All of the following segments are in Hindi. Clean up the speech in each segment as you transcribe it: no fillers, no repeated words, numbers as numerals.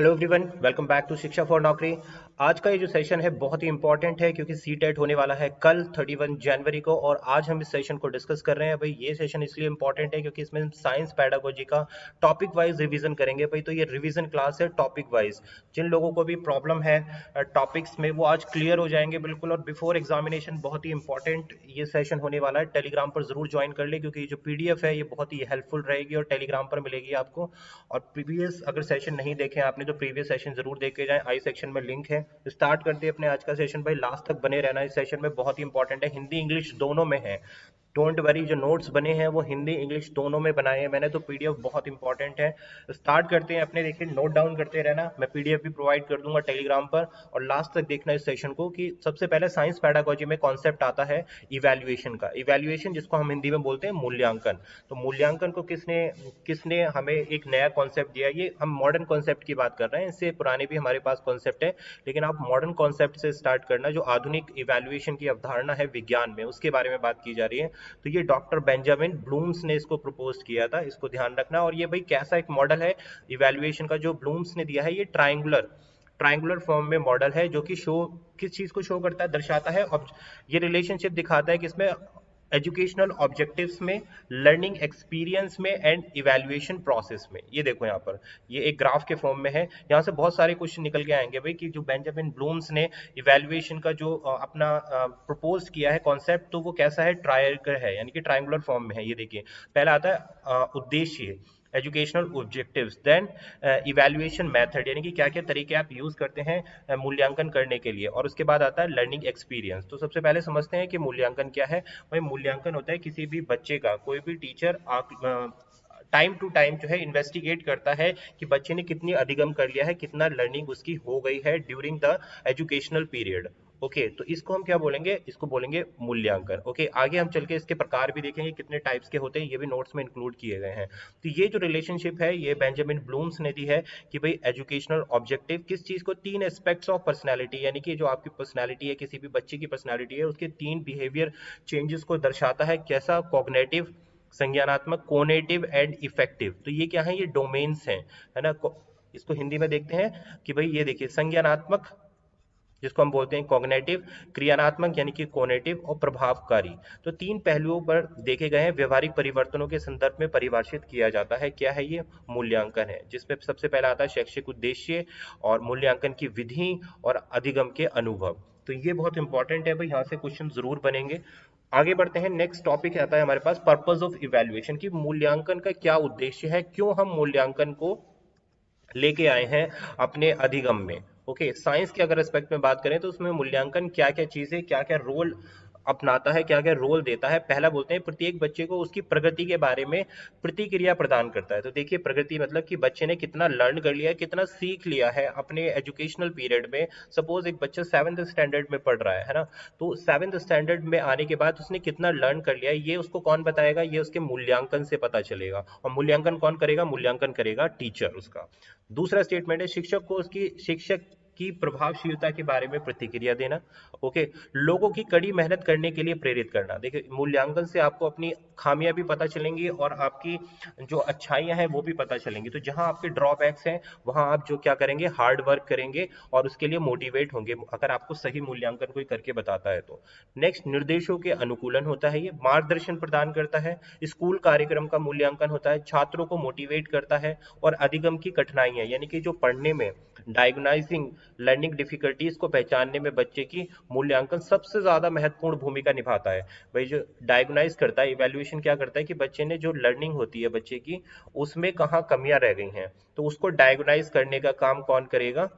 Hello everyone, welcome back to Shiksha for Naukri. आज का ये जो सेशन है बहुत ही इंपॉर्टेंट है क्योंकि सी टेट होने वाला है कल 31 जनवरी को और आज हम इस सेशन को डिस्कस कर रहे हैं। भाई ये सेशन इसलिए इंपॉर्टेंट है क्योंकि इसमें हम साइंस पैडागोजी का टॉपिक वाइज रिवीजन करेंगे। भाई तो ये रिवीजन क्लास है टॉपिक वाइज। जिन लोगों को भी प्रॉब्लम है टॉपिक्स में वो आज क्लियर हो जाएंगे बिल्कुल। और बिफोर एग्जामिनेशन बहुत ही इंपॉर्टेंट ये सेशन होने वाला है। टेलीग्राम पर जरूर ज्वाइन कर ले क्योंकि ये जो पीडीएफ है ये बहुत ही हेल्पफुल रहेगी और टेलीग्राम पर मिलेगी आपको। और प्रीवियस अगर सेशन नहीं देखे आपने तो प्रीवियस सेशन जरूर देख के जाएं, आई सेक्शन में लिंक है। स्टार्ट करते हैं अपने आज का सेशन। भाई लास्ट तक बने रहना, इस सेशन में बहुत ही इंपॉर्टेंट है, हिंदी इंग्लिश दोनों में है। डोंट वरी, जो नोट्स बने हैं वो हिंदी इंग्लिश दोनों में बनाए हैं मैंने, तो पीडीएफ बहुत इंपॉर्टेंट है। स्टार्ट करते हैं अपने। देखिए नोट डाउन करते रहना, मैं पीडीएफ भी प्रोवाइड कर दूंगा टेलीग्राम पर और लास्ट तक देखना इस सेशन को। कि सबसे पहले साइंस पैडागोजी में कॉन्सेप्ट आता है इवैल्यूएशन का। इवैल्यूएशन जिसको हम हिंदी में बोलते हैं मूल्यांकन। तो मूल्यांकन को किसने किसने हमें एक नया कॉन्सेप्ट दिया। ये हम मॉडर्न कॉन्सेप्ट की बात कर रहे हैं, इससे पुराने भी हमारे पास कॉन्सेप्ट है, लेकिन आप मॉडर्न कॉन्सेप्ट से स्टार्ट करना। जो आधुनिक इवैल्यूएशन की अवधारणा है विज्ञान में, उसके बारे में बात की जा रही है। तो ये डॉक्टर बेंजामिन ब्लूम्स ने इसको प्रपोज किया था, इसको ध्यान रखना। और ये भाई कैसा एक मॉडल है इवैल्यूएशन का जो ब्लूम्स ने दिया है, ये ट्राइंगुलर फॉर्म में मॉडल है जो कि शो किस चीज को शो करता है, दर्शाता है। और ये रिलेशनशिप दिखाता है कि इसमें एजुकेशनल ऑब्जेक्टिव्स में, लर्निंग एक्सपीरियंस में एंड इवैल्यूएशन प्रोसेस में। ये देखो यहाँ पर ये एक ग्राफ के फॉर्म में है। यहाँ से बहुत सारे क्वेश्चन निकल के आएंगे भाई कि जो बेंजामिन ब्लूम्स ने इवैल्यूएशन का जो अपना प्रपोज किया है कॉन्सेप्ट, तो वो कैसा है, ट्रायंगल है, यानी कि ट्रायंगुलर फॉर्म में है। ये देखिए पहला आता है उद्देश्य, educational objectives, then evaluation method, यानी कि क्या क्या तरीके आप यूज करते हैं मूल्यांकन करने के लिए, और उसके बाद आता है लर्निंग एक्सपीरियंस। तो सबसे पहले समझते हैं कि मूल्यांकन क्या है। भाई मूल्यांकन होता है किसी भी बच्चे का, कोई भी टीचर टाइम टू टाइम जो है इन्वेस्टिगेट करता है कि बच्चे ने कितनी अधिगम कर लिया है, कितना लर्निंग उसकी हो गई है during the educational period. Okay तो इसको हम क्या बोलेंगे, इसको बोलेंगे मूल्यांकन। ओके आगे हम चल के इसके प्रकार भी देखेंगे कितने टाइप्स के होते हैं, ये भी नोट्स में इंक्लूड किए गए हैं। तो ये जो रिलेशनशिप है ये बेंजामिन ब्लूम्स ने दी है कि भाई एजुकेशनल ऑब्जेक्टिव किस चीज को, तीन एस्पेक्ट्स ऑफ पर्सनैलिटी, यानी कि जो आपकी पर्सनैलिटी है, किसी भी बच्चे की पर्सनैलिटी है, उसके तीन बिहेवियर चेंजेस को दर्शाता है। कैसा, कॉग्निटिव, संज्ञानात्मक, कोनेटिव एंड इफेक्टिव। तो ये क्या है, ये डोमेन्स हैं, है ना। इसको हिंदी में देखते हैं कि भाई ये देखिए संज्ञानात्मक जिसको हम बोलते हैं कॉग्निटिव, क्रियात्मक यानी कि कोनेटिव, और प्रभावकारी। तो तीन पहलुओं पर देखे गए हैं, व्यवहारिक परिवर्तनों के संदर्भ में परिभाषित किया जाता है। क्या है ये, मूल्यांकन है, जिसमें सबसे पहला आता है शैक्षिक उद्देश्य और मूल्यांकन की विधि और अधिगम के अनुभव। तो ये बहुत इंपॉर्टेंट है भाई, यहाँ से क्वेश्चन जरूर बनेंगे। आगे बढ़ते हैं, नेक्स्ट टॉपिक आता है हमारे पास पर्पस ऑफ इवैल्यूएशन, की मूल्यांकन का क्या उद्देश्य है, क्यों हम मूल्यांकन को लेके आए हैं अपने अधिगम में। ओके साइंस के अगर एस्पेक्ट में बात करें तो उसमें मूल्यांकन क्या क्या चीजें, क्या क्या रोल अपनाता है, क्या क्या रोल देता है। पहला बोलते हैं प्रत्येक बच्चे को उसकी प्रगति के बारे में प्रतिक्रिया प्रदान करता है। तो देखिए प्रगति मतलब कि बच्चे ने कितना लर्न कर लिया है, कितना सीख लिया है अपने एजुकेशनल पीरियड में। सपोज एक बच्चा 7th स्टैंडर्ड में पढ़ रहा है ना, तो 7th स्टैंडर्ड में आने के बाद उसने कितना लर्न कर लिया है ये उसको कौन बताएगा, ये उसके मूल्यांकन से पता चलेगा। और मूल्यांकन कौन करेगा, मूल्यांकन करेगा टीचर उसका। दूसरा स्टेटमेंट है शिक्षक को उसकी शिक्षक की प्रभावशीलता के बारे में प्रतिक्रिया देना। ओके लोगों की कड़ी मेहनत करने के लिए प्रेरित करना। देखिए मूल्यांकन से आपको अपनी खामियां भी पता चलेंगी और आपकी जो अच्छाइयां हैं वो भी पता चलेंगी। तो जहां आपके ड्रॉबैक्स हैं वहां आप जो क्या करेंगे, हार्ड वर्क करेंगे और उसके लिए मोटिवेट होंगे अगर आपको सही मूल्यांकन कोई करके बताता है तो। नेक्स्ट निर्देशों के अनुकूलन होता है, ये मार्गदर्शन प्रदान करता है। स्कूल कार्यक्रम का मूल्यांकन होता है, छात्रों को मोटिवेट करता है। और अधिगम की कठिनाइयां, यानी कि जो पढ़ने में डायग्नाइजिंग लर्निंग डिफिकल्टीज को पहचानने में बच्चे की मूल्यांकन सबसे ज्यादा महत्वपूर्ण भूमिका निभाता है। भाई जो डायग्नाइज करता है, इवैल्यूएशन क्या करता है कि बच्चे ने जो लर्निंग होती है बच्चे की, उसमें कहाँ कमियां रह गई हैं, तो उसको डायग्नाइज करने का काम कौन करेगा,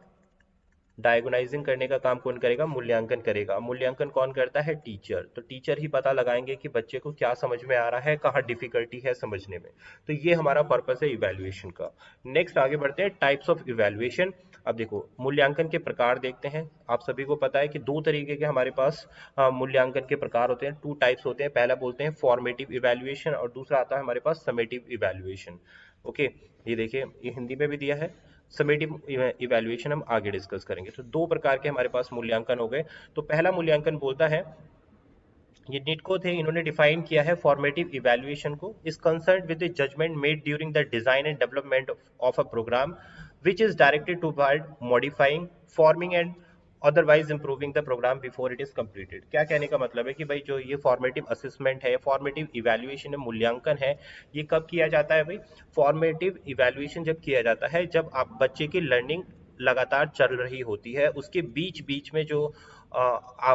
डायगोनाइजिंग करने का काम कौन करेगा, मूल्यांकन करेगा। मूल्यांकन कौन करता है, टीचर। तो टीचर ही पता लगाएंगे कि बच्चे को क्या समझ में आ रहा है, कहाँ डिफिकल्टी है समझने में। तो ये हमारा पर्पस है इवैल्यूएशन का। नेक्स्ट आगे बढ़ते हैं, टाइप्स ऑफ इवैल्यूएशन। अब देखो मूल्यांकन के प्रकार देखते हैं। आप सभी को पता है कि दो तरीके के हमारे पास मूल्यांकन के प्रकार होते हैं, टू टाइप्स होते हैं। पहला बोलते हैं फॉर्मेटिव इवैल्यूएशन और दूसरा आता है हमारे पास समेटिव इवैल्यूएशन। ओके ये देखिए ये हिंदी में भी दिया है। समेटिव इवैल्यूएशन हम आगे डिस्कस करेंगे। तो दो प्रकार के हमारे पास मूल्यांकन हो गए। तो पहला मूल्यांकन बोलता है, ये निटको थे, इन्होंने डिफाइन किया है फॉर्मेटिव इवैल्यूएशन को, is concerned with the judgement made during the design and development of a program which is directed toward modifying, forming and otherwise improving the program before it is completed। क्या कहने का मतलब है कि भाई जो ये फॉर्मेटिव असेसमेंट है, फॉर्मेटिव इवैल्यूएशन है, मूल्यांकन है, ये कब किया जाता है भाई? फॉर्मेटिव इवैल्यूएशन जब किया जाता है जब आप बच्चे की लर्निंग लगातार चल रही होती है, उसके बीच बीच में जो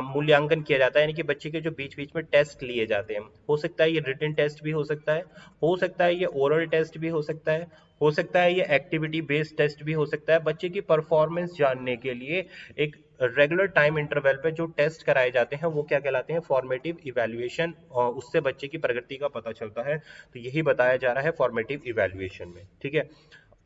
मूल्यांकन किया जाता है, यानी कि बच्चे के जो बीच बीच में टेस्ट लिए जाते हैं, हो सकता है ये रिटन टेस्ट भी हो सकता है ये ओरल टेस्ट भी हो सकता है ये एक्टिविटी बेस्ड टेस्ट भी हो सकता है। बच्चे की परफॉर्मेंस जानने के लिए एक रेगुलर टाइम इंटरवल पे जो टेस्ट कराए जाते हैं वो क्या कहलाते हैं? Formative evaluation. और उससे बच्चे की प्रगति का पता चलता है, तो यही बताया जा रहा है फॉर्मेटिव इवैल्यूएशन में, ठीक है।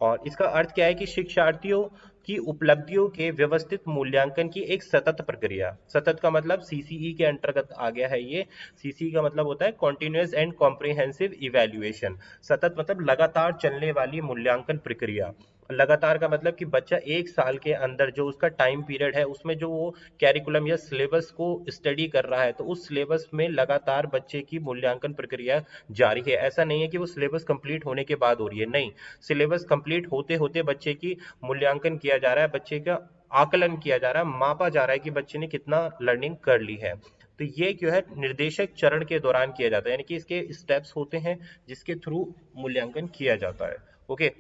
और इसका अर्थ क्या है कि शिक्षार्थियों की उपलब्धियों के व्यवस्थित मूल्यांकन की एक सतत प्रक्रिया। सतत का मतलब सीसीई के अंतर्गत आ गया है ये। सीसीई का मतलब होता है कॉन्टिन्यूअस एंड कॉम्प्रिहेंसिव इवैल्यूएशन। सतत मतलब लगातार चलने वाली मूल्यांकन प्रक्रिया। लगातार का मतलब कि बच्चा एक साल के अंदर जो उसका टाइम पीरियड है उसमें जो वो कैरिकुलम या सिलेबस को स्टडी कर रहा है, तो उस सिलेबस में लगातार बच्चे की मूल्यांकन प्रक्रिया जारी है। ऐसा नहीं है कि वो सिलेबस कंप्लीट होने के बाद हो रही है, नहीं, सिलेबस कंप्लीट होते होते बच्चे की मूल्यांकन किया जा रहा है, बच्चे का आकलन किया जा रहा है, मापा जा रहा है कि बच्चे ने कितना लर्निंग कर ली है। तो ये जो है निर्देशक चरण के दौरान किया जाता है, यानी कि इसके स्टेप्स होते हैं जिसके थ्रू मूल्यांकन किया जाता है। ओके,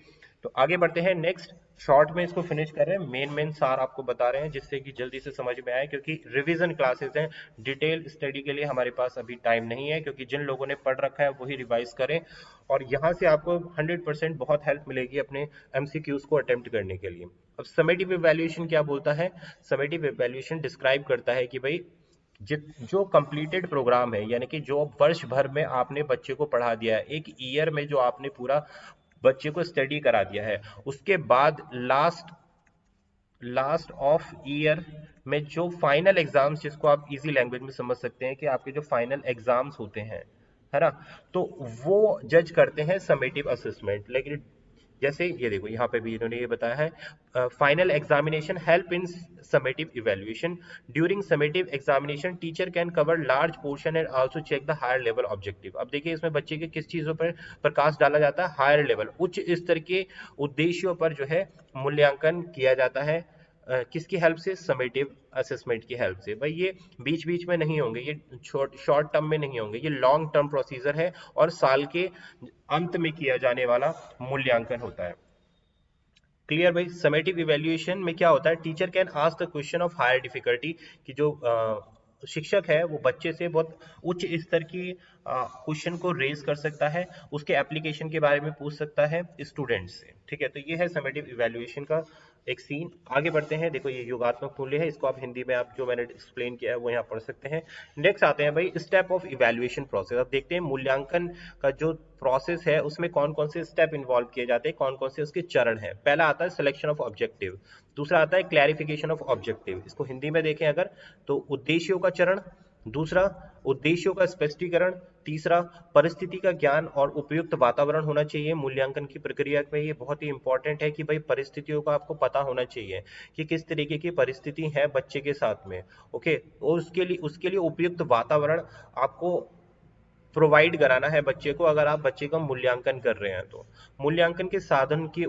तो आगे बढ़ते हैं। नेक्स्ट शॉर्ट में इसको फिनिश कर रहे हैं, मेन सार आपको बता रहे हैं जिससे कि जल्दी से समझ में आए, क्योंकि रिवीजन क्लासेस हैं, डिटेल स्टडी के लिए हमारे पास अभी टाइम नहीं है, क्योंकि जिन लोगों ने पढ़ रखा है वही रिवाइज करें, और यहाँ से आपको 100% बहुत हेल्प मिलेगी अपने एमसीक्यूज को अटेम्प्ट करने के लिए। अब समेटिव इवैल्यूएशन क्या बोलता है? समेटिव इवैल्यूएशन डिस्क्राइब करता है कि भाई जो कंप्लीटेड प्रोग्राम है, यानी कि जो वर्ष भर में आपने बच्चे को पढ़ा दिया है, एक ईयर में जो आपने पूरा बच्चे को स्टडी करा दिया है, उसके बाद लास्ट ऑफ ईयर में जो फाइनल एग्जाम्स, जिसको आप इजी लैंग्वेज में समझ सकते हैं कि आपके जो फाइनल एग्जाम्स होते हैं, है ना, तो वो जज करते हैं समेटिव असेसमेंट। लेकिन जैसे ये देखो यहाँ पे भी इन्होंने ये बताया है, final examination help in summative evaluation. During summative examination teacher can cover large portion and also check the higher level objective. अब देखिए इसमें बच्चे के किस चीजों पर प्रकाश डाला जाता है? हायर लेवल, उच्च स्तर के उद्देश्यों पर जो है मूल्यांकन किया जाता है। किसकी हेल्प से? समेटिव असेसमेंट की हेल्प से। भाई ये बीच बीच में नहीं होंगे, ये शॉर्ट टर्म में नहीं होंगे, ये लॉन्ग टर्म प्रोसीजर है और साल के अंत में किया जाने वाला मूल्यांकन होता है। क्लियर भाई? समेटिव इवैल्यूएशन में क्या होता है? Teacher can ask the question of higher difficulty, कि जो शिक्षक है वो बच्चे से बहुत उच्च स्तर की क्वेश्चन को रेज कर सकता है, उसके एप्लीकेशन के बारे में पूछ सकता है स्टूडेंट से, ठीक है। तो ये है समेटिव इवैल्यूएशन का एक सीन। आगे बढ़ते हैं। देखो ये योगात्मक मूल्य है, इसको आप हिंदी में आप जो मैंने एक्सप्लेन किया है वो यहाँ पढ़ सकते हैं। नेक्स्ट आते हैं भाई स्टेप ऑफ इवैल्यूएशन प्रोसेस। अब देखते हैं मूल्यांकन का जो प्रोसेस है उसमें कौन कौन से स्टेप इन्वॉल्व किए जाते हैं, कौन कौन से उसके चरण हैं। पहला आता है सिलेक्शन ऑफ ऑब्जेक्टिव, दूसरा आता है क्लैरिफिकेशन ऑफ ऑब्जेक्टिव, इसको हिंदी में देखें अगर तो उद्देश्यों का चरण, दूसरा उद्देश्यों का स्पष्टीकरण, तीसरा परिस्थिति का ज्ञान और उपयुक्त वातावरण होना चाहिए मूल्यांकन की प्रक्रिया में। ये बहुत ही इंपॉर्टेंट है कि भाई परिस्थितियों का आपको पता होना चाहिए कि किस तरीके की परिस्थिति है बच्चे के साथ में, ओके। और उसके लिए उपयुक्त वातावरण आपको प्रोवाइड कराना है बच्चे को, अगर आप बच्चे का मूल्यांकन कर रहे हैं तो। मूल्यांकन के साधन की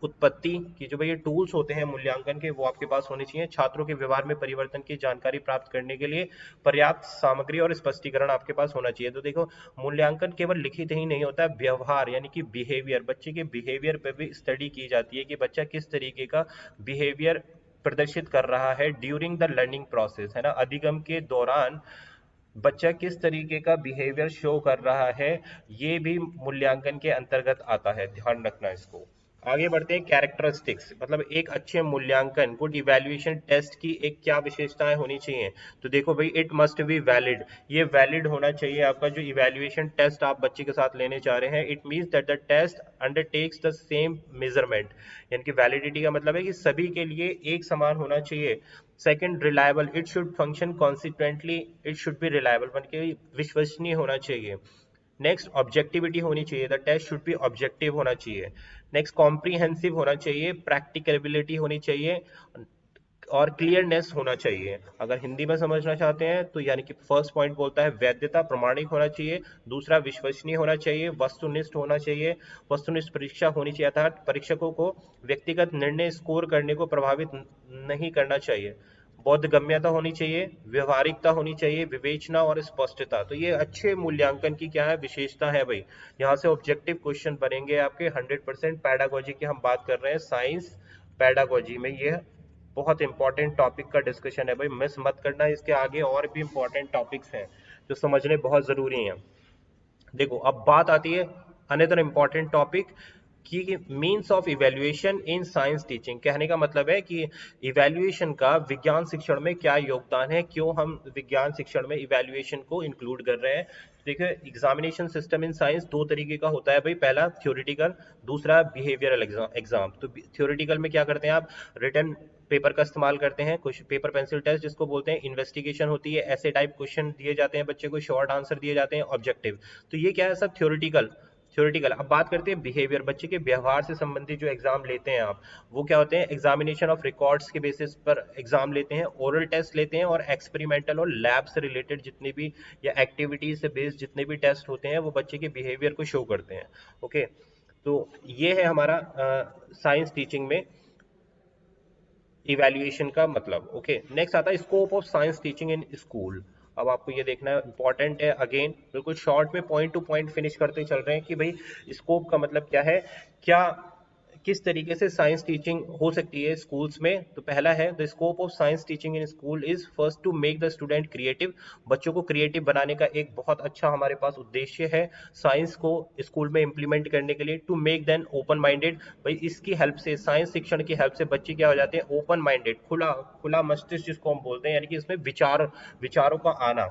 उत्पत्ति की जो भाई ये टूल्स होते हैं मूल्यांकन के, वो आपके पास होने चाहिए। छात्रों के व्यवहार में परिवर्तन की जानकारी प्राप्त करने के लिए पर्याप्त सामग्री और स्पष्टीकरण आपके पास होना चाहिए। तो देखो मूल्यांकन केवल लिखित ही नहीं होता है, व्यवहार यानी कि बिहेवियर, बच्चे के बिहेवियर पे भी स्टडी की जाती है कि बच्चा किस तरीके का बिहेवियर प्रदर्शित कर रहा है ड्यूरिंग द लर्निंग प्रोसेस, है ना, अधिगम के दौरान बच्चा किस तरीके का बिहेवियर शो कर रहा है, ये भी मूल्यांकन के अंतर्गत आता है, ध्यान रखना इसको। आगे बढ़ते हैं। कैरेक्टरिस्टिक्स मतलब एक अच्छे मूल्यांकन, गुड इवैल्यूएशन टेस्ट की एक क्या विशेषताएं होनी चाहिए? तो देखो भाई इट मस्ट बी वैलिड, ये वैलिड होना चाहिए आपका जो इवैल्यूएशन टेस्ट आप बच्चे के साथ लेने चाह रहे हैं। It means that the test undertakes the same measurement, यानी कि वैलिडिटी का मतलब है कि सभी के लिए एक समान होना चाहिए। Second reliable, it should function consequently, it should be reliable, बन के विश्वसनीय होना चाहिए। नेक्स्ट ऑब्जेक्टिविटी होनी चाहिए, the test should be objective होना चाहिए। नेक्स्ट कॉम्प्रिहेंसिव होना चाहिए, प्रैक्टिकबिलिटी होनी चाहिए, और क्लियरनेस होना चाहिए। अगर हिंदी में समझना चाहते हैं तो यानी कि फर्स्ट पॉइंट बोलता है वैधता, प्रामाणिक होना चाहिए। दूसरा विश्वसनीय होना चाहिए, वस्तुनिष्ठ होना चाहिए, वस्तुनिष्ठ परीक्षा होनी चाहिए, अर्थात परीक्षकों को व्यक्तिगत निर्णय स्कोर करने को प्रभावित नहीं करना चाहिए। बोधगम्यता होनी चाहिए, व्यवहारिकता होनी चाहिए, विवेचना और स्पष्टता। तो ये अच्छे मूल्यांकन की क्या है, विशेषता है भाई। यहाँ से ऑब्जेक्टिव क्वेश्चन बनेंगे आपके 100%। पैडागोजी की हम बात कर रहे हैं, साइंस पैडागोजी में ये बहुत इंपॉर्टेंट टॉपिक का डिस्कशन है भाई, मिस मत करना। इसके आगे और भी इंपॉर्टेंट टॉपिक्स हैं जो समझने बहुत जरूरी हैं। देखो अब बात आती है अनदर इंपॉर्टेंट टॉपिक कि means of evaluation in science teaching. कहने का मतलब है कि इवेल्युएशन का विज्ञान शिक्षण में क्या योगदान है, क्यों हम विज्ञान शिक्षण में इवेल्युएशन को इंक्लूड कर रहे हैं। देखिए एग्जामिनेशन सिस्टम इन साइंस दो तरीके का होता है भाई, पहला थ्योरेटिकल, दूसरा बिहेवियरल एग्जाम। तो थ्योरेटिकल में क्या करते हैं आप, रिटन पेपर का इस्तेमाल करते हैं, कुछ पेपर पेंसिल टेस्ट जिसको बोलते हैं, इन्वेस्टिगेशन होती है, ऐसे टाइप क्वेश्चन दिए जाते हैं बच्चे को, शॉर्ट आंसर दिए जाते हैं, ऑब्जेक्टिव। तो ये क्या है सब थ्योरेटिकल। अब बात करते हैं बिहेवियर, बच्चे के व्यवहार से संबंधित जो एग्जाम लेते हैं आप, वो क्या होते हैं, एग्जामिनेशन ऑफ रिकॉर्ड्स के बेसिस पर एग्जाम लेते हैं, ओरल टेस्ट लेते हैं, और एक्सपेरिमेंटल और लैब से रिलेटेड जितने भी या एक्टिविटीज से बेस्ड जितने भी टेस्ट होते हैं वो बच्चे के बिहेवियर को शो करते हैं। ओके, तो ये है हमारा साइंस टीचिंग में इवैल्यूएशन का मतलब। ओके, नेक्स्ट आता है scope of science teaching in school. अब आपको ये देखना है, इंपॉर्टेंट है, अगेन बिल्कुल शॉर्ट में पॉइंट टू पॉइंट फिनिश करते चल रहे हैं कि भाई स्कोप का मतलब क्या है, क्या किस तरीके से साइंस टीचिंग हो सकती है स्कूल्स में। तो पहला है the scope of science teaching in school is first to make the student creative. बच्चों को क्रिएटिव बनाने का एक बहुत अच्छा हमारे पास उद्देश्य है साइंस को स्कूल में इंप्लीमेंट करने के लिए। To make them open minded, भाई इसकी हेल्प से, साइंस शिक्षण की हेल्प से बच्चे क्या हो जाते हैं, ओपन माइंडेड, खुला खुला मस्तिष्क जिसको हम बोलते हैं, यानी कि इसमें विचारों का आना।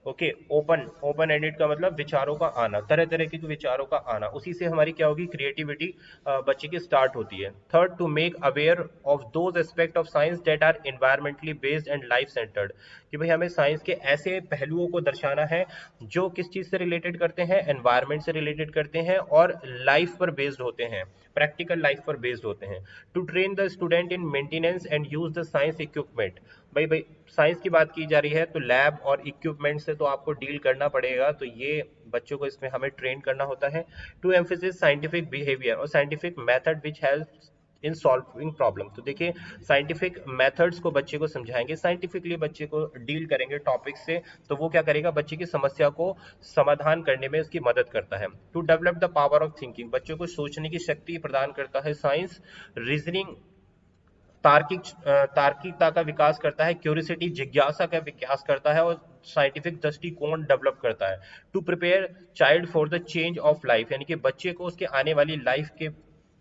ओके, ओपन एंडेड का मतलब विचारों का आना, तरह तरह के विचारों का आना, उसी से हमारी क्या होगी, क्रिएटिविटी बच्चे की स्टार्ट होती है। Third, to make aware of those aspect of science that are environmentally based and life centred, कि भाई हमें साइंस के ऐसे पहलुओं को दर्शाना है जो किस चीज से रिलेटेड करते हैं, एनवायरमेंट से रिलेटेड करते हैं और लाइफ पर बेस्ड होते हैं, प्रैक्टिकल लाइफ पर बेस्ड होते हैं। To train the student in maintenance and use the science equipment, भाई साइंस की बात की जा रही है तो लैब और इक्विपमेंट से तो आपको डील करना पड़ेगा, तो ये बच्चों को इसमें हमें ट्रेन करना होता है। टू एम्फेसिस साइंटिफिक बिहेवियर और scientific method which help in solving problem. तो देखिए साइंटिफिक मेथड्स को बच्चे को समझाएंगे, साइंटिफिकली बच्चे को डील करेंगे टॉपिक से, तो वो क्या करेगा, बच्चे की समस्या को समाधान करने में उसकी मदद करता है। To develop the power of thinking, बच्चों को सोचने की शक्ति प्रदान करता है साइंस। रीजनिंग, तार्किकता का विकास करता है, क्यूरियोसिटी जिज्ञासा का विकास करता है, और साइंटिफिक दृष्टिकोण डेवलप करता है। To prepare child for the change of life, यानी कि बच्चे को उसके आने वाली लाइफ के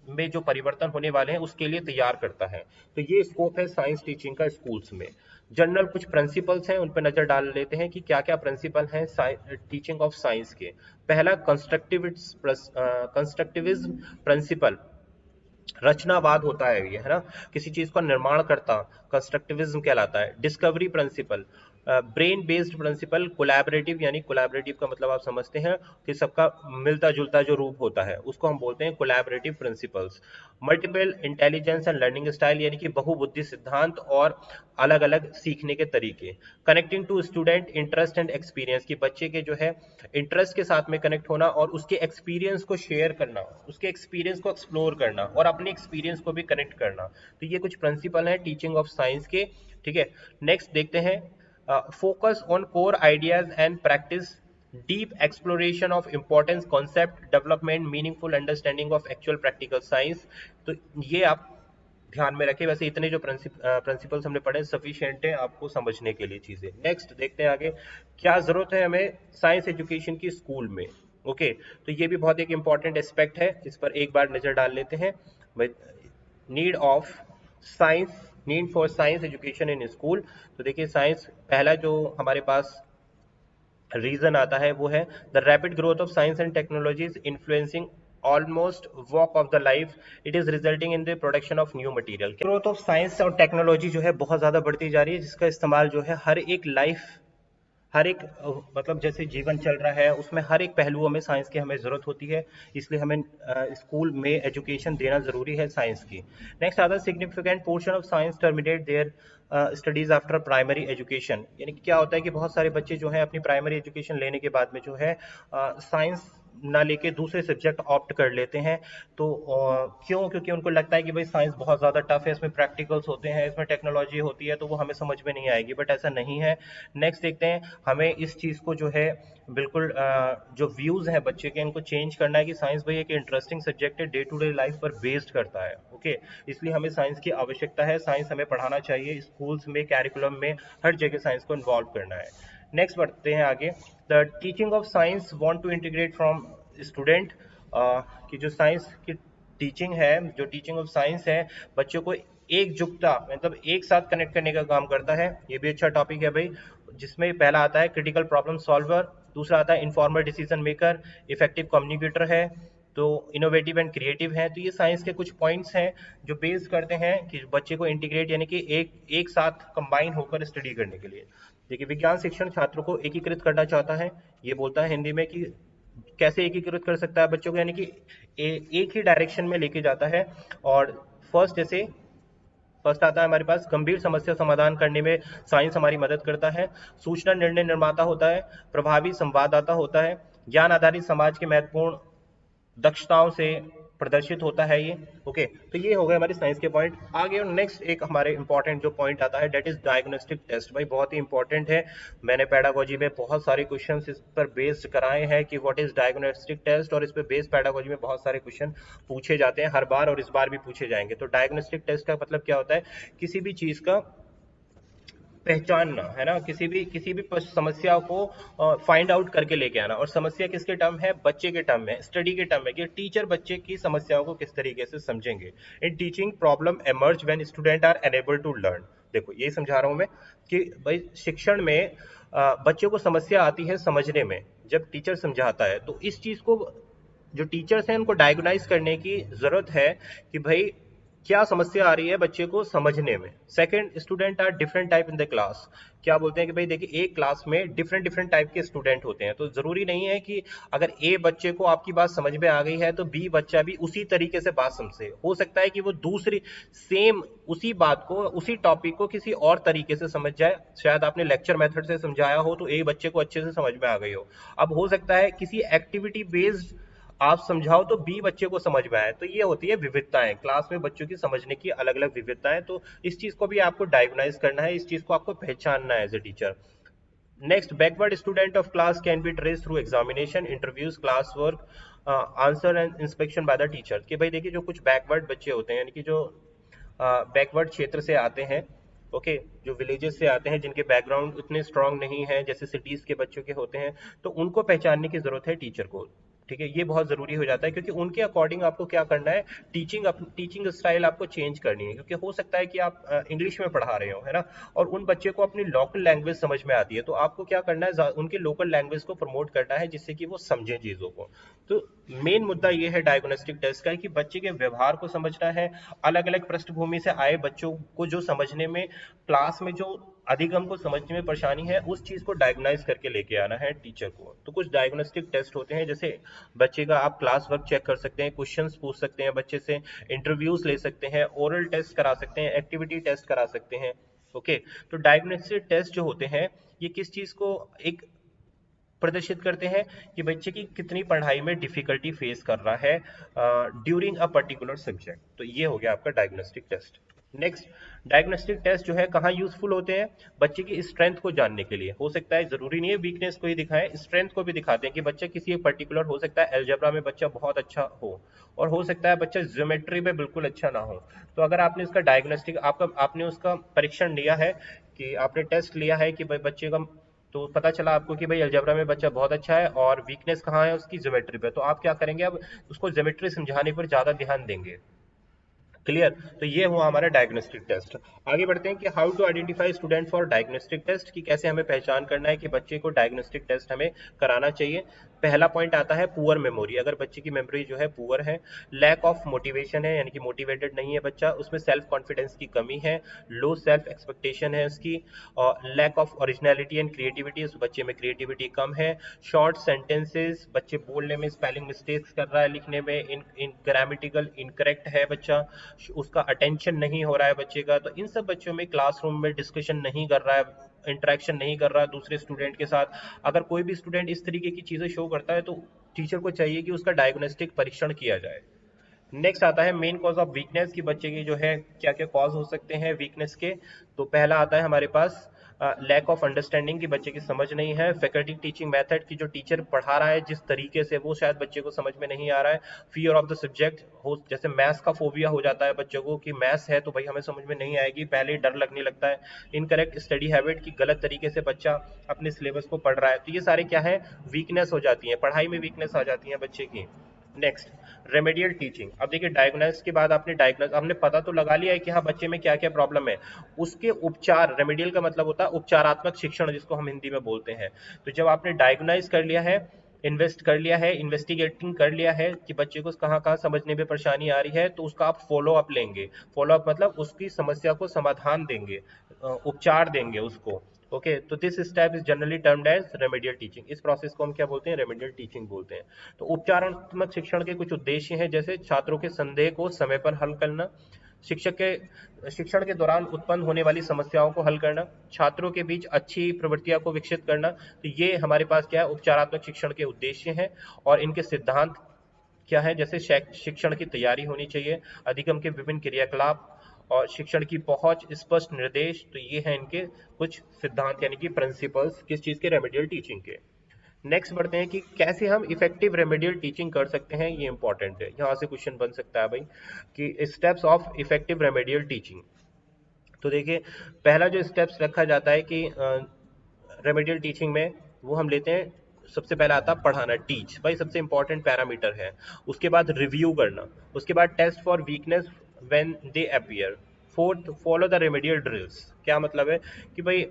में जो परिवर्तन होने वाले हैं उसके लिए तैयार करता है। तो ये स्कोप है साइंस टीचिंग का स्कूल्स में। जनरल कुछ प्रिंसिपल्स हैं, उन पर नजर डाल लेते हैं कि क्या क्या प्रिंसिपल हैं टीचिंग ऑफ साइंस के। पहला कंस्ट्रक्टिविज्म प्रिंसिपल, रचनावाद होता है ये, है ना, किसी चीज का निर्माण करता, कंस्ट्रक्टिविज्म कहलाता है। Discovery principle, brain based principle, collaborative, यानी कोलैबोरेटिव का मतलब आप समझते हैं कि सबका मिलता जुलता जो रूप होता है उसको हम बोलते हैं collaborative principles. Multiple intelligence and learning style, यानी कि बहुबुद्धि सिद्धांत और अलग अलग सीखने के तरीके। Connecting to student interest and experience, की बच्चे के जो है इंटरेस्ट के साथ में कनेक्ट होना और उसके एक्सपीरियंस को शेयर करना, उसके एक्सपीरियंस को एक्सप्लोर करना और अपने एक्सपीरियंस को भी कनेक्ट करना। तो ये कुछ प्रिंसिपल हैं टीचिंग ऑफ साइंस के। ठीक है, नेक्स्ट देखते हैं focus on core ideas and practice, deep exploration of importance concept, development meaningful understanding of actual practical science. तो ये आप ध्यान में रखें। वैसे इतने जो प्रिंसिपल्स हमने पढ़े सफिशिएंट है आपको समझने के लिए चीजें। नेक्स्ट देखते हैं आगे क्या जरूरत है हमें साइंस एजुकेशन की स्कूल में। ओके, तो ये भी बहुत एक इंपॉर्टेंट एस्पेक्ट है, इस पर एक बार नजर डाल लेते हैं। Need of science, need for science education in school. तो देखिए साइंस, पहला जो हमारे पास रीजन आता है वो है the rapid growth of science and technologies influencing almost walk of the life, it is resulting in the production of new material. Growth of science और टेक्नोलॉजी जो है बहुत ज्यादा बढ़ती जा रही है, जिसका इस्तेमाल जो है हर एक मतलब जैसे जीवन चल रहा है उसमें हर एक पहलुओं में साइंस की हमें ज़रूरत होती है, इसलिए हमें स्कूल में एजुकेशन देना ज़रूरी है साइंस की। नेक्स्ट आता है significant portion of science terminate their studies after primary education, यानी कि क्या होता है कि बहुत सारे बच्चे जो है अपनी प्राइमरी एजुकेशन लेने के बाद में जो है साइंस ना लेके दूसरे सब्जेक्ट ऑप्ट कर लेते हैं। तो क्यों? क्योंकि उनको लगता है कि भाई साइंस बहुत ज़्यादा टफ है, इसमें प्रैक्टिकल्स होते हैं, इसमें टेक्नोलॉजी होती है, तो वो हमें समझ में नहीं आएगी, बट ऐसा नहीं है। नेक्स्ट देखते हैं, हमें इस चीज़ को जो है बिल्कुल जो व्यूज़ हैं बच्चे के इनको चेंज करना है कि साइंस भाई एक इंटरेस्टिंग सब्जेक्ट है, डे टू डे लाइफ पर बेस्ड करता है। ओके, इसलिए हमें साइंस की आवश्यकता है, साइंस हमें पढ़ाना चाहिए, स्कूल्स में कैरिकुलम में हर जगह साइंस को इन्वॉल्व करना है। नेक्स्ट बढ़ते हैं आगे। The teaching of science want to integrate from student, कि जो साइंस की टीचिंग है, जो टीचिंग ऑफ साइंस है, बच्चों को एकजुटता मतलब एक साथ कनेक्ट करने का काम करता है। ये भी अच्छा टॉपिक है भाई, जिसमें पहला आता है क्रिटिकल प्रॉब्लम सॉल्वर, दूसरा आता है informer decision maker, effective communicator है, तो इनोवेटिव एंड क्रिएटिव है। तो ये साइंस के कुछ पॉइंट्स हैं जो बेस करते हैं कि बच्चे को इंटीग्रेट यानी कि एक साथ कंबाइन होकर स्टडी करने के लिए। देखिए, विज्ञान शिक्षण छात्रों को एकीकृत करना चाहता है, ये बोलता है हिंदी में कि कैसे एकीकृत कर सकता है बच्चों को, यानी कि एक ही डायरेक्शन में लेके जाता है। और फर्स्ट आता है हमारे पास गंभीर समस्या समाधान करने में साइंस हमारी मदद करता है, सूचना निर्णय निर्माता होता है, प्रभावी संवाददाता होता है, ज्ञान आधारित समाज के महत्वपूर्ण दक्षताओं से प्रदर्शित होता है ये। ओके, तो ये हो गए हमारे साइंस के पॉइंट। आगे और नेक्स्ट एक हमारे इंपॉर्टेंट जो पॉइंट आता है डेट इज डायग्नोस्टिक टेस्ट। भाई बहुत ही इंपॉर्टेंट है, मैंने पेडागोजी में बहुत सारे क्वेश्चंस इस पर बेस्ड कराए हैं कि व्हाट इज डायग्नोस्टिक टेस्ट, और इस पे बेस्ड पेडागोजी में बहुत सारे क्वेश्चन पूछे जाते हैं हर बार, और इस बार भी पूछे जाएंगे। तो डायग्नोस्टिक टेस्ट का मतलब क्या होता है? किसी भी चीज का पहचानना, है ना, किसी भी समस्या को फाइंड आउट करके लेके आना। और समस्या किसके टर्म है? बच्चे के टर्म में, स्टडी के टर्म में, कि टीचर बच्चे की समस्याओं को किस तरीके से समझेंगे। In teaching problem emerge when student are unable to learn. देखो, ये समझा रहा हूं मैं कि भाई शिक्षण में बच्चों को समस्या आती है समझने में, जब टीचर समझाता है। तो इस चीज को जो टीचर्स हैं उनको डायग्नाइज करने की जरूरत है कि भाई क्या समस्या आ रही है बच्चे को समझने में। Second, student are different type in the class. क्या बोलते हैं कि भाई देखिए, एक क्लास में डिफरेंट डिफरेंट टाइप के स्टूडेंट होते हैं, तो जरूरी नहीं है कि अगर ए बच्चे को आपकी बात समझ में आ गई है तो बी बच्चा भी उसी तरीके से बात समझे। हो सकता है कि वो दूसरी सेम उसी बात को, उसी टॉपिक को किसी और तरीके से समझ जाए। शायद आपने लेक्चर मेथड से समझाया हो तो ए बच्चे को अच्छे से समझ में आ गई हो। अब हो सकता है किसी एक्टिविटी बेस्ड आप समझाओ तो बी बच्चे को समझ में आए। तो ये होती है विविधताएं, क्लास में बच्चों की समझने की अलग अलग विविधताएं। तो इस चीज को भी आपको डायग्नाइज करना है, इस चीज को आपको पहचानना है as a teacher. Next, backward student of class can be trace through examination, interviews, class work, answer and inspection by the teacher. कि भाई देखिए, जो कुछ बैकवर्ड बच्चे होते हैं, यानी कि जो बैकवर्ड क्षेत्र से आते हैं, ओके, जो विलेजेस से आते हैं, जिनके बैकग्राउंड उतने स्ट्रांग नहीं है जैसे सिटीज के बच्चों के होते हैं, तो उनको पहचानने की जरूरत है टीचर को। ठीक है, ये बहुत जरूरी हो जाता है, क्योंकि उनके अकॉर्डिंग आपको क्या करना है, टीचिंग स्टाइल आपको चेंज करनी है। क्योंकि हो सकता है कि आप इंग्लिश में पढ़ा रहे हो, है ना, और उन बच्चे को अपनी लोकल लैंग्वेज समझ में आती है, तो आपको क्या करना है, उनके लोकल लैंग्वेज को प्रमोट करना है, जिससे कि वो समझें चीजों को। तो मेन मुद्दा ये है डायग्नोस्टिक टेस्ट का कि बच्चे के व्यवहार को समझना है, अलग अलग पृष्ठभूमि से आए बच्चों को जो समझने में, क्लास में जो अधिगम को समझने में परेशानी है, उस चीज को डायग्नाइज करके लेके आना है टीचर को। तो कुछ डायग्नोस्टिक टेस्ट होते हैं, जैसे बच्चे का आप क्लास वर्क चेक कर सकते हैं, क्वेश्चंस पूछ सकते हैं बच्चे से, इंटरव्यूज ले सकते हैं, ओरल टेस्ट करा सकते हैं, एक्टिविटी टेस्ट करा सकते हैं। ओके, तो डायग्नोस्टिक टेस्ट जो होते हैं, ये किस चीज को एक प्रदर्शित करते हैं कि बच्चे की कितनी पढ़ाई में डिफिकल्टी फेस कर रहा है ड्यूरिंग अ पर्टिकुलर सब्जेक्ट। तो ये हो गया आपका diagnostic test. Next, diagnostic test जो है कहाँ यूजफुल होते हैं? बच्चे की स्ट्रेंथ को जानने के लिए। हो सकता है, जरूरी नहीं है वीकनेस को ही दिखाएं, स्ट्रेंथ को भी दिखाते हैं कि बच्चा किसी एक पर्टिकुलर, हो सकता है एलजेब्रा में बच्चा बहुत अच्छा हो, और हो सकता है बच्चा ज्योमेट्री में बिल्कुल अच्छा ना हो। तो अगर आपने इसका डायग्नोस्टिक, आपने उसका परीक्षण लिया है, कि आपने टेस्ट लिया है कि भाई बच्चे का, तो पता चला आपको कि भाई अलजेब्रा में बच्चा बहुत अच्छा है और वीकनेस कहाँ है उसकी, ज्योमेट्री पे, तो आप क्या करेंगे, अब उसको ज्योमेट्री समझाने पर ज्यादा ध्यान देंगे। क्लियर। तो ये हुआ हमारा डायग्नोस्टिक टेस्ट। आगे बढ़ते हैं कि how to identify student for diagnostic test, कि कैसे हमें पहचान करना है कि बच्चे को डायग्नोस्टिक टेस्ट हमें कराना चाहिए। पहला पॉइंट आता है पुअर मेमोरी, अगर बच्चे की मेमोरी जो है पुअर है। लैक ऑफ मोटिवेशन है, यानी कि मोटिवेटेड नहीं है बच्चा, उसमें सेल्फ कॉन्फिडेंस की कमी है, लो सेल्फ एक्सपेक्टेशन है उसकी, और lack of originality and creativity, उस बच्चे में क्रिएटिविटी कम है। शॉर्ट सेंटेंसेस, बच्चे बोलने में स्पेलिंग मिस्टेक्स कर रहा है, लिखने में इन ग्रामेटिकल इनकरेक्ट है बच्चा, उसका अटेंशन नहीं हो रहा है बच्चे का। तो इन सब बच्चों में क्लासरूम में डिस्कशन नहीं कर रहा है, इंटरेक्शन नहीं कर रहा है दूसरे स्टूडेंट के साथ। अगर कोई भी स्टूडेंट इस तरीके की चीजें शो करता है तो टीचर को चाहिए कि उसका डायग्नोस्टिक परीक्षण किया जाए। नेक्स्ट आता है मेन कॉज ऑफ वीकनेस, की बच्चे की जो है क्या क्या कॉज हो सकते हैं वीकनेस के। तो पहला आता है हमारे पास लैक ऑफ अंडरस्टैंडिंग, की बच्चे की समझ नहीं है। फैकल्टी टीचिंग मेथड, की जो टीचर पढ़ा रहा है जिस तरीके से वो शायद बच्चे को समझ में नहीं आ रहा है। फियर ऑफ द सब्जेक्ट हो, जैसे मैथ्स का फोबिया हो जाता है बच्चों को कि मैथ्स है तो भाई हमें समझ में नहीं आएगी, पहले ही डर लगने लगता है। इनकरेक्ट स्टडी हैबिट, की गलत तरीके से बच्चा अपने सिलेबस को पढ़ रहा है। तो ये सारे क्या है, वीकनेस हो जाती है, पढ़ाई में वीकनेस आ जाती है बच्चे की। Next remedial teaching. अब देखिए डायग्नोस के बाद आपने पता तो लगा लिया है कि हाँ बच्चे में क्या क्या प्रॉब्लम है। उसके उपचार, रेमेडियल का मतलब होता है उपचारात्मक शिक्षण, जिसको हम हिंदी में बोलते हैं। तो जब आपने डायग्नाइज कर लिया है, इन्वेस्ट कर लिया है, इन्वेस्टिगेटिंग कर लिया है कि बच्चे को कहाँ कहाँ समझने में परेशानी आ रही है, तो उसका आप फॉलो अप लेंगे। फॉलो अप मतलब उसकी समस्या को समाधान देंगे, उपचार देंगे उसको। ओके, तो this step is generally termed as remedial teaching. इस प्रोसेस को हम क्या बोलते हैं, रेमेडियल टीचिंग बोलते हैं। तो उपचारात्मक शिक्षण के कुछ उद्देश्य हैं, जैसे छात्रों के संदेह को समय पर हल करना, शिक्षक के शिक्षण के दौरान उत्पन्न होने वाली समस्याओं को हल करना, छात्रों के बीच अच्छी प्रवृत्तियां को विकसित करना। तो ये हमारे पास क्या है, उपचारात्मक शिक्षण के उद्देश्य हैं। और इनके सिद्धांत क्या है, जैसे शिक्षण की तैयारी होनी चाहिए, अधिगम के विभिन्न क्रियाकलाप और शिक्षण की पहुंच, स्पष्ट निर्देश। तो ये है इनके कुछ सिद्धांत यानी कि प्रिंसिपल्स किस चीज के, रेमेडियल टीचिंग के। नेक्स्ट बढ़ते हैं कि कैसे हम इफेक्टिव रेमेडियल टीचिंग कर सकते हैं, ये इंपॉर्टेंट है, यहाँ से क्वेश्चन बन सकता है भाई कि steps of effective remedial teaching. तो देखिए पहला जो स्टेप्स रखा जाता है कि रेमेडियल टीचिंग में, वो हम लेते हैं, सबसे पहला आता है पढ़ाना, टीच भाई सबसे इंपॉर्टेंट पैरामीटर है। उसके बाद रिव्यू करना, उसके बाद test for weakness when they appear. Fourth, follow the remedial drills. क्या मतलब है कि भाई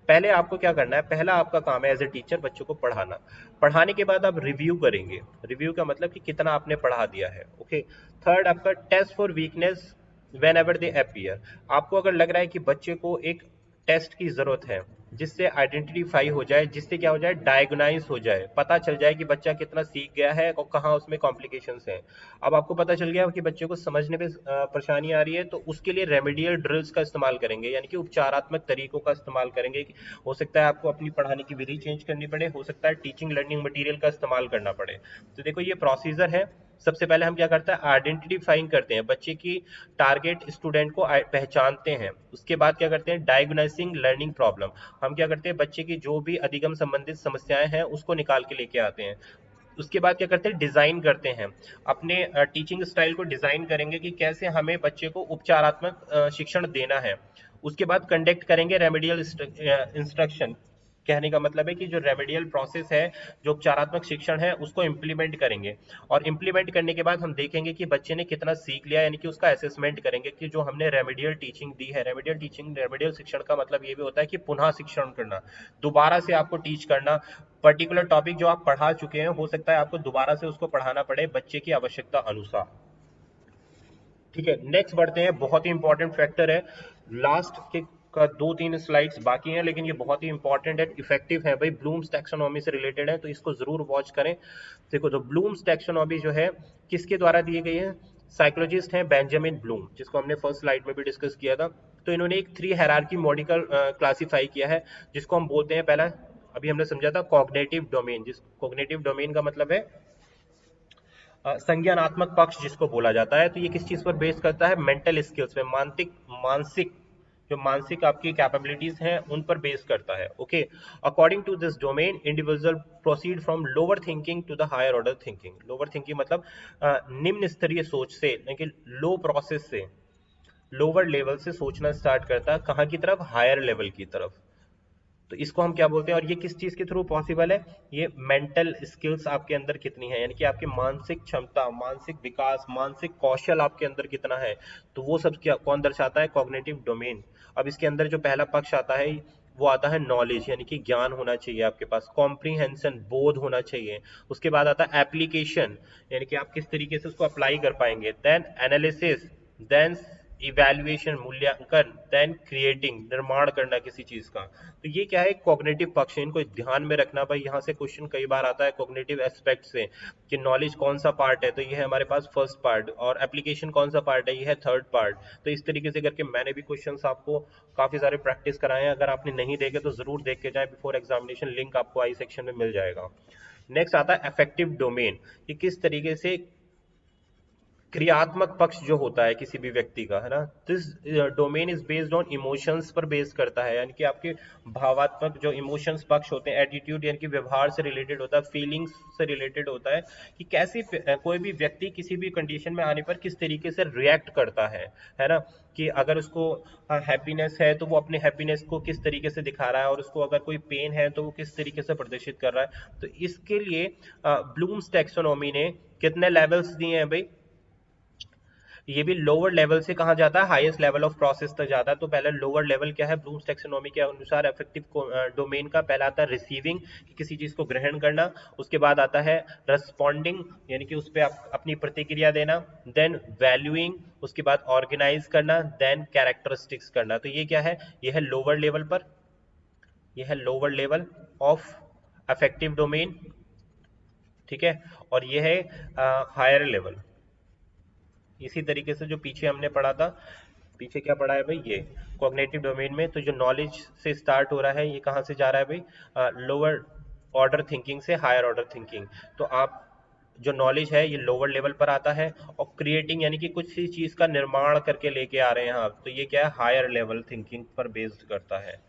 पहले आपको क्या करना है, पहला आपका काम है एज ए टीचर बच्चों को पढ़ाना। पढ़ाने के बाद आप रिव्यू करेंगे, रिव्यू का मतलब कि कितना आपने पढ़ा दिया है। ओके। थर्ड आपका test for weakness whenever they appear. आपको अगर लग रहा है कि बच्चे को एक टेस्ट की जरूरत है जिससे आइडेंटिफाई हो जाए, जिससे क्या हो जाए, डायग्नाइज हो जाए, पता चल जाए कि बच्चा कितना सीख गया है और कहाँ उसमें कॉम्प्लिकेशंस हैं। अब आपको पता चल गया कि बच्चे को समझने में परेशानी आ रही है, तो उसके लिए रेमेडियल ड्रिल्स का इस्तेमाल करेंगे, यानी कि उपचारात्मक तरीकों का इस्तेमाल करेंगे। हो सकता है आपको अपनी पढ़ाने की विधि चेंज करनी पड़े, हो सकता है टीचिंग लर्निंग मटेरियल का इस्तेमाल करना पड़े। तो देखो ये प्रोसीजर है। सबसे पहले हम क्या करते हैं, आइडेंटिफाइंग करते हैं बच्चे की टारगेट स्टूडेंट को पहचानते हैं। उसके बाद क्या करते हैं, डायग्नोसिंग लर्निंग प्रॉब्लम। हम क्या करते हैं, बच्चे की जो भी अधिगम संबंधित समस्याएं हैं उसको निकाल के लेके आते हैं। उसके बाद क्या करते हैं, डिजाइन करते हैं, अपने टीचिंग स्टाइल को डिजाइन करेंगे कि कैसे हमें बच्चे को उपचारात्मक शिक्षण देना है। उसके बाद कंडक्ट करेंगे रेमेडियल इंस्ट्रक्शन। कहने का मतलब है कि जो रेमेडियल प्रोसेस है, जो उपचारात्मक शिक्षण है, उसको इम्प्लीमेंट करेंगे। और इम्प्लीमेंट करने के बाद हम देखेंगे कि बच्चे ने कितना सीख लिया, यानी कि उसका असेसमेंट करेंगे कि जो हमने रेमेडियल टीचिंग दी है, रेमेडियल टीचिंग, रेमेडियल शिक्षण का मतलब ये भी होता है कि पुनः शिक्षण करना, दोबारा से आपको टीच करना। पर्टिकुलर टॉपिक जो आप पढ़ा चुके हैं, हो सकता है आपको दोबारा से उसको पढ़ाना पड़े बच्चे की आवश्यकता अनुसार। ठीक है, नेक्स्ट बढ़ते हैं, बहुत ही इंपॉर्टेंट फैक्टर है, लास्ट के का 2-3 स्लाइड्स बाकी हैं लेकिन ये बहुत ही इंपॉर्टेंट है, इफेक्टिव है भाई, ब्लूम्स टैक्सोनॉमी से रिलेटेड है, तो इसको जरूर वॉच करें। देखो तो ब्लूम्स टैक्सोनॉमी जो है किसके द्वारा दी गई है, साइकोलॉजिस्ट हैं बेंजामिन ब्लूम, जिसको हमने फर्स्ट स्लाइड में भी डिस्कस किया था। तो इन्होंने एक 3 हायरार्की मॉडिकल क्लासीफाई किया है, जिसको हम बोलते हैं, पहला अभी हमने समझा था कॉग्निटिव डोमेन, जिस कॉग्निटिव डोमेन का मतलब है संज्ञानात्मक पक्ष जिसको बोला जाता है। तो ये किस चीज पर बेस करता है, मेंटल स्किल्स पे, मानसिक मानसिक जो मानसिक आपकी कैपेबिलिटीज हैं उन पर बेस करता है। Okay, according to this domain individual proceed from lower thinking to the higher order thinking. Lower thinking मतलब निम्न स्तरीय सोच से, लेकिन लो प्रोसेस से, लोअर लेवल से सोचना स्टार्ट करता है, कहाँ की तरफ, हायर लेवल की तरफ। तो इसको हम क्या बोलते हैं, और ये किस चीज के थ्रू पॉसिबल है, ये मेंटल स्किल्स आपके अंदर कितनी है, यानी कि आपकी मानसिक क्षमता, मानसिक विकास, मानसिक कौशल आपके अंदर कितना है, तो वो सब क्या कौन दर्शाता है, कॉग्निटिव डोमेन। अब इसके अंदर जो पहला पक्ष आता है वो आता है नॉलेज, यानी कि ज्ञान होना चाहिए आपके पास, कॉम्प्रीहेंशन, बोध होना चाहिए। उसके बाद आता है एप्लीकेशन, यानी कि आप किस तरीके से उसको अप्लाई कर पाएंगे। देन एनालिसिस, देन इवैल्यूएशन, मूल्यांकन, देन क्रिएटिंग, निर्माण करना किसी चीज का। तो ये क्या है, कॉग्निटिव पक्ष है, इनको ध्यान में रखना भाई। यहाँ से क्वेश्चन कई बार आता है कॉग्निटिव एस्पेक्ट से कि नॉलेज कौन सा पार्ट है, तो ये है हमारे पास फर्स्ट पार्ट, और एप्लीकेशन कौन सा पार्ट है, ये है थर्ड पार्ट। तो इस तरीके से करके मैंने भी क्वेश्चंस आपको काफी सारे प्रैक्टिस कराए हैं, अगर आपने नहीं देखे तो जरूर देख के जाए बिफोर एग्जामिनेशन, लिंक आपको आई सेक्शन में मिल जाएगा। नेक्स्ट आता है अफेक्टिव डोमेन, कि किस तरीके से क्रियात्मक पक्ष जो होता है किसी भी व्यक्ति का, है ना, this domain is based on emotions पर बेस करता है, यानी कि आपके भावात्मक जो इमोशंस पक्ष होते हैं, एटीट्यूड यानी कि व्यवहार से रिलेटेड होता है, फीलिंग्स से रिलेटेड होता है, कि कैसे कोई भी व्यक्ति किसी भी कंडीशन में आने पर किस तरीके से रिएक्ट करता है ना, कि अगर उसको हैप्पीनेस है तो वो अपने हैप्पीनेस को किस तरीके से दिखा रहा है, और उसको अगर कोई पेन है तो वो किस तरीके से प्रदर्शित कर रहा है। तो इसके लिए ब्लूम्स टैक्सोनॉमी ने कितने लेवल्स दिए हैं भाई, ये भी लोअर लेवल से कहा जाता है, हाईएस्ट लेवल ऑफ प्रोसेस तक जाता है। तो पहले लोअर लेवल क्या है, ब्लूम्स टैक्सोनॉमी के अनुसार अफेक्टिव डोमेन का पहला आता है रिसीविंग, किसी चीज को ग्रहण करना। उसके बाद आता है रेस्पॉन्डिंग, यानी कि उस पर आप अपनी प्रतिक्रिया देना। देन वैल्यूइंग, उसके बाद ऑर्गेनाइज करना। देन कैरेक्टरिस्टिक्स करना। तो ये क्या है, ये है लोअर लेवल पर, ये है lower level of affective domain, ठीक है। और ये है हायर लेवल। इसी तरीके से जो पीछे हमने पढ़ा था, पीछे क्या पढ़ा है भाई, ये कॉग्निटिव डोमेन में, तो जो नॉलेज से स्टार्ट हो रहा है ये कहाँ से जा रहा है भाई, लोअर ऑर्डर थिंकिंग से हायर ऑर्डर थिंकिंग। तो आप जो नॉलेज है ये लोअर लेवल पर आता है, और क्रिएटिंग यानी कि कुछ चीज का निर्माण करके लेके आ रहे हैं आप, तो ये क्या है, हायर लेवल थिंकिंग पर बेस्ड करता है।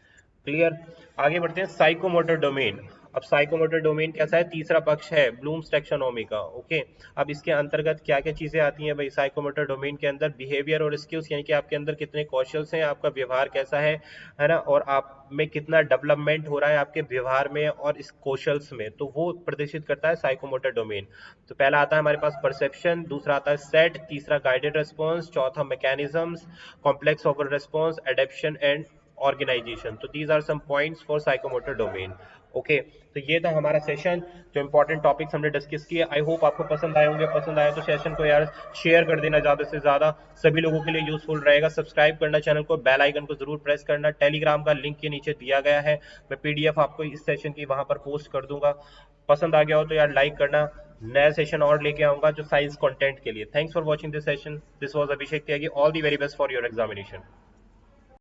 क्लियर। आगे बढ़ते हैं साइकोमोटर डोमेन। अब साइकोमोटर डोमेन कैसा है, तीसरा पक्ष है ब्लूम्स टैक्सोनॉमी का। ओके, अब इसके अंतर्गत क्या क्या चीजें आती हैं भाई, साइकोमोटर डोमेन के अंदर बिहेवियर और स्किल्स, यानी कि आपके अंदर कितने कौशल हैं, आपका व्यवहार कैसा है ना, और आप में कितना डेवलपमेंट हो रहा है आपके व्यवहार में और इस कौशल्स में, तो वो प्रदर्शित करता है साइकोमोटर डोमेन। तो पहला आता है हमारे पास परसेप्शन, दूसरा आता है सेट, तीसरा गाइडेड रेस्पॉन्स, चौथा mechanisms, complex overt response, adaptation and organisation. तो these are some points for psychomotor domain. Okay, तो ये था हमारा सेशन, जो इंपॉर्टेंट टॉपिक्स हमने डिस्कस किए। आई होप आपको पसंद आए होंगे, पसंद आए तो सेशन को यार शेयर कर देना ज्यादा से ज्यादा, सभी लोगों के लिए यूजफुल रहेगा। सब्सक्राइब करना चैनल को, बेल आइकन को जरूर प्रेस करना। टेलीग्राम का लिंक के नीचे दिया गया है, मैं पीडीएफ आपको इस सेशन की वहां पर पोस्ट कर दूंगा। पसंद आ गया हो तो यार लाइक करना। नया सेशन और लेके आऊंगा जो साइंस कंटेंट के लिए। Thanks for watching this session, this was Abhishek Tyagi. All the very best for your examination.